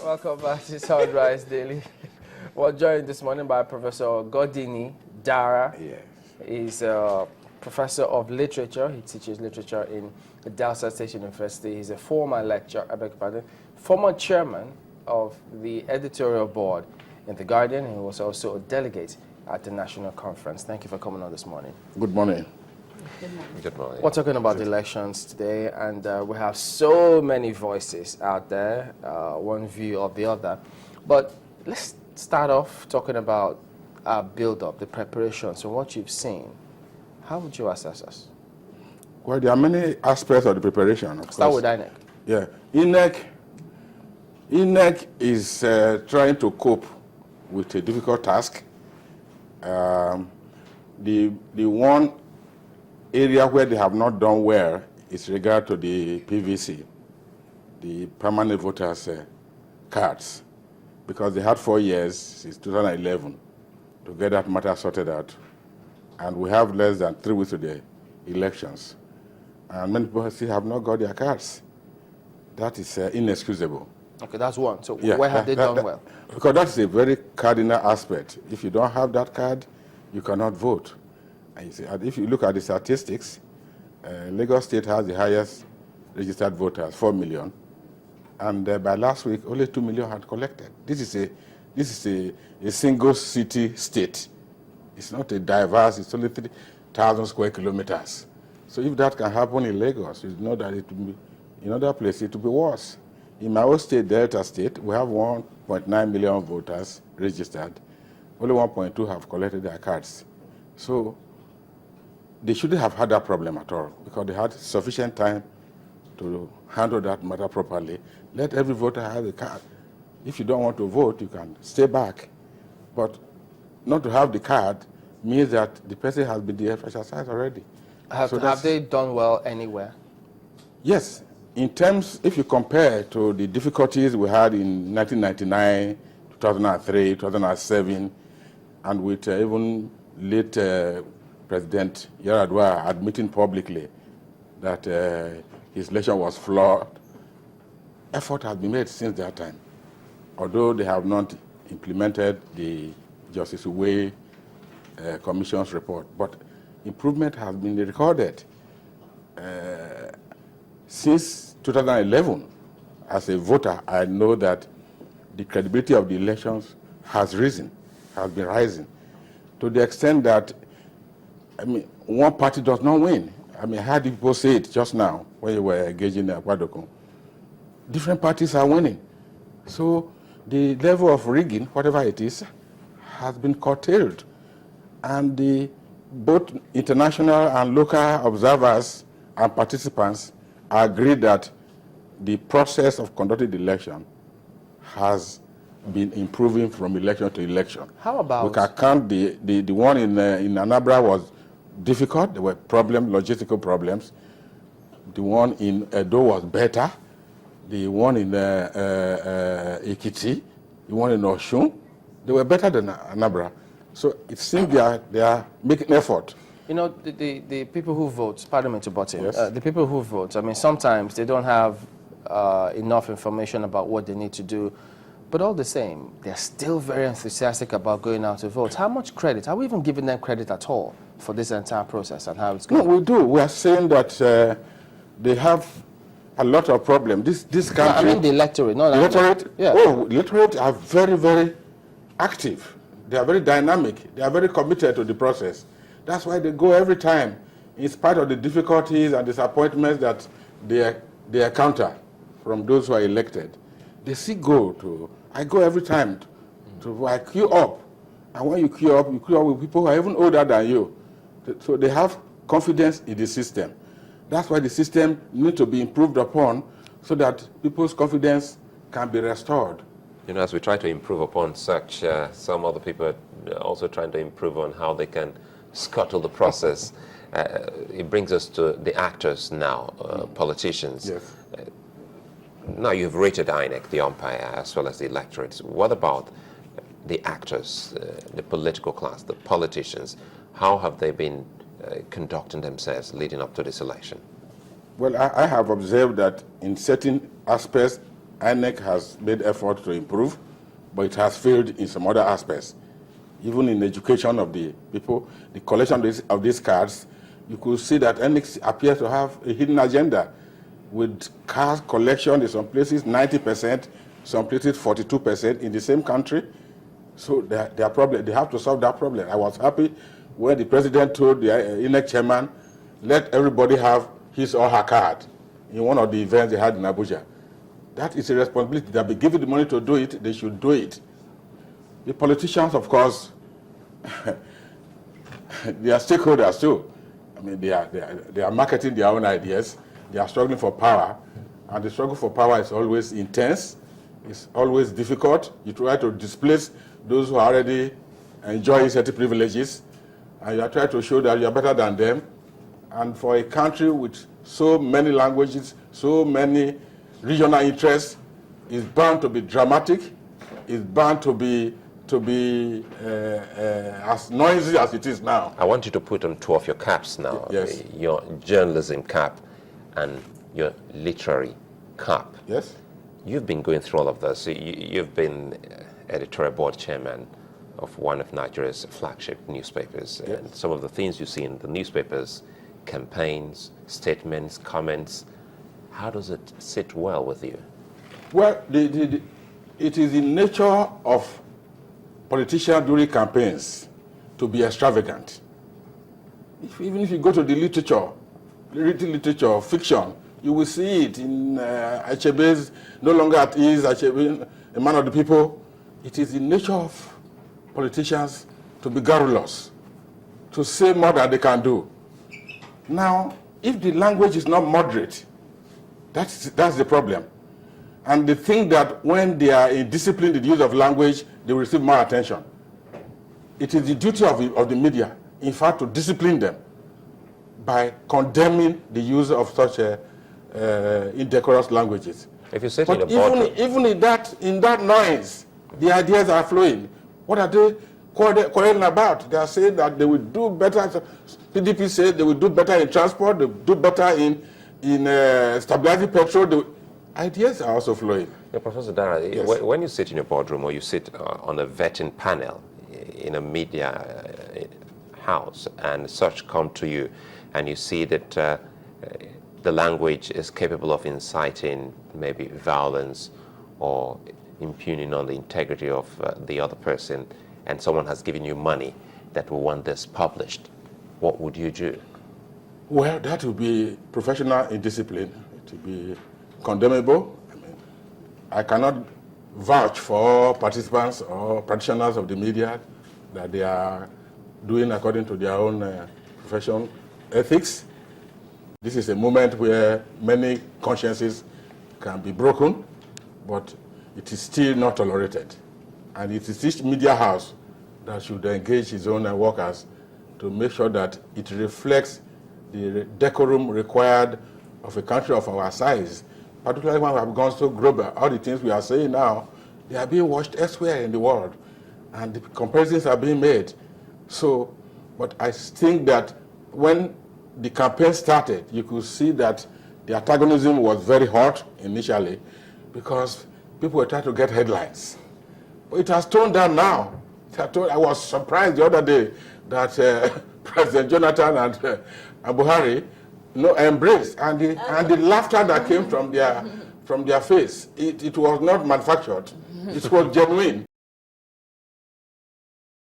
Welcome back to Sunrise Daily. We're joined this morning by Professor Godwin Darah. Yes. He's a professor of literature. He teaches literature in Delta State University. He's a former former chairman of the editorial board in The Guardian. He was also a delegate at the national conference. Thank you for coming on this morning. Good morning. Good morning. Good morning. We're talking about the elections today, and we have so many voices out there, one view of the other. But let's start off talking about our build-up, the preparations, and what you've seen. How would you assess us? Well, there are many aspects of the preparation. Start with INEC. Yeah, INEC is trying to cope with a difficult task. The one area where they have not done well is regard to the PVC, the permanent voters cards, because they had 4 years since 2011 to get that matter sorted out, and we have less than 3 weeks to the elections, and many people still have not got their cards. That is inexcusable. Okay, that's one. So Yeah, where have they done well? Because that's a very cardinal aspect. If you don't have that card, you cannot vote. And you see, and if you look at the statistics, Lagos State has the highest registered voters, 4 million, and by last week, only 2 million had collected. This is a single city state. It's not a diverse. It's only 3,000 square kilometers. So if that can happen in Lagos, you know that it will be in other places it will be worse. In my own state, Delta State, we have 1.9 million voters registered. Only 1.2 have collected their cards. So they shouldn't have had that problem at all, because they had sufficient time to handle that matter properly. Let every voter have a card. If you don't want to vote, you can stay back. But not to have the card means that the person has been de-exercised already. Have they done well anywhere? Yes. In terms, if you compare to the difficulties we had in 1999, 2003, 2007, and with even late President Yar'Adua admitting publicly that his election was flawed, effort has been made since that time, although they have not implemented the Justice Uwe Commission's report. But improvement has been recorded. Since 2011, as a voter, I know that the credibility of the elections has been rising, to the extent that, I mean, one party does not win. I mean, how did people say it just now when you were engaging in Akwadoko? Different parties are winning. So the level of rigging, whatever it is, has been curtailed. And both international and local observers and participants agree that the process of conducting the election has been improving from election to election. How about? We can count the one in Anambra was difficult. There were logistical problems. The one in Edo was better. The one in Ekiti, the one in Osun, they were better than Anambra. So it seems they are making effort. You know, the people who vote, pardon me to butt in, Yes. the people who vote, I mean, sometimes they don't have enough information about what they need to do, but all the same, they're still very enthusiastic about going out to vote. How much credit? Are we even giving them credit at all for this entire process and how it's going? No, we do. We are saying that they have a lot of problems. This country... No, I mean the electorate, not the electorate? Yeah. Oh, the electorate are very, very active. They are very dynamic. They are very committed to the process. That's why they go every time, in spite of the difficulties and disappointments that they encounter from those who are elected. They still go to... I go every time I queue up. And when you queue up with people who are even older than you. So they have confidence in the system. That's why the system needs to be improved upon so that people's confidence can be restored. You know, as we try to improve upon such, some other people are also trying to improve on how they can scuttle the process. It brings us to the actors now, politicians. Yes. Now you've rated INEC, the umpire, as well as the electorate. What about the actors, the political class, the politicians? How have they been conducting themselves leading up to this election? Well, I have observed that in certain aspects, INEC has made effort to improve, but it has failed in some other aspects. Even in education of the people, the collection of these cards, you could see that INEC appears to have a hidden agenda with card collection in some places 90%, some places 42% in the same country. So they have to solve that problem. I was happy when the president told the INEC chairman, let everybody have his or her card in one of the events they had in Abuja. That is a responsibility. They'll be given the money to do it, they should do it. The politicians, of course, they are stakeholders too. I mean, they are marketing their own ideas. They are struggling for power, and the struggle for power is always intense. It's always difficult. You try to displace those who are already enjoying certain privileges, and you are trying to show that you are better than them. And for a country with so many languages, so many regional interests, is bound to be dramatic, is bound to be as noisy as it is now. I want you to put on two of your caps now. Yes. Your journalism cap and your literary cap. Yes. You've been going through all of this. You've been editorial board chairman of one of Nigeria's flagship newspapers. Yes. And some of the things you see in the newspapers, campaigns, statements, comments, how does it sit well with you? Well, it is in nature of politicians during campaigns to be extravagant. Even if you go to the literature, fiction, you will see it in Achebe's No Longer at Ease, Achebe, A Man of the People. It is in nature of politicians to be garrulous, to say more than they can do. Now, if the language is not moderate, that's the problem. And they think that when they are disciplined in the use of language, they will receive more attention. It is the duty of the media, in fact, to discipline them by condemning the use of such indecorous languages. If you sit But in a boardroom, even in that noise, the ideas are flowing. What are they quarreling about? They are saying that they will do better. PDP said they will do better in transport, they will do better in stabilizing petrol. Ideas are also flowing. yeah, Professor Darah, Yes. when you sit in a boardroom or you sit on a vetting panel in a media house and such come to you and you see that the language is capable of inciting maybe violence or impugning on the integrity of the other person, and someone has given you money that will want this published, what would you do? Well, that would be professional indiscipline. It would be condemnable. I mean, I cannot vouch for all participants or practitioners of the media that they are doing according to their own professional ethics. This is a moment where many consciences can be broken, but it is still not tolerated. And it is each media house that should engage its own workers to make sure that it reflects the decorum required of a country of our size, particularly when we have gone so global. All the things we are saying now, they are being watched elsewhere in the world, and the comparisons are being made. So, but I think that when the campaign started, you could see that the antagonism was very hot initially because people were trying to get headlines. But it has toned down now. I was surprised the other day that President Jonathan and Buhari embraced, and the laughter that came from their face, it was not manufactured. It was genuine.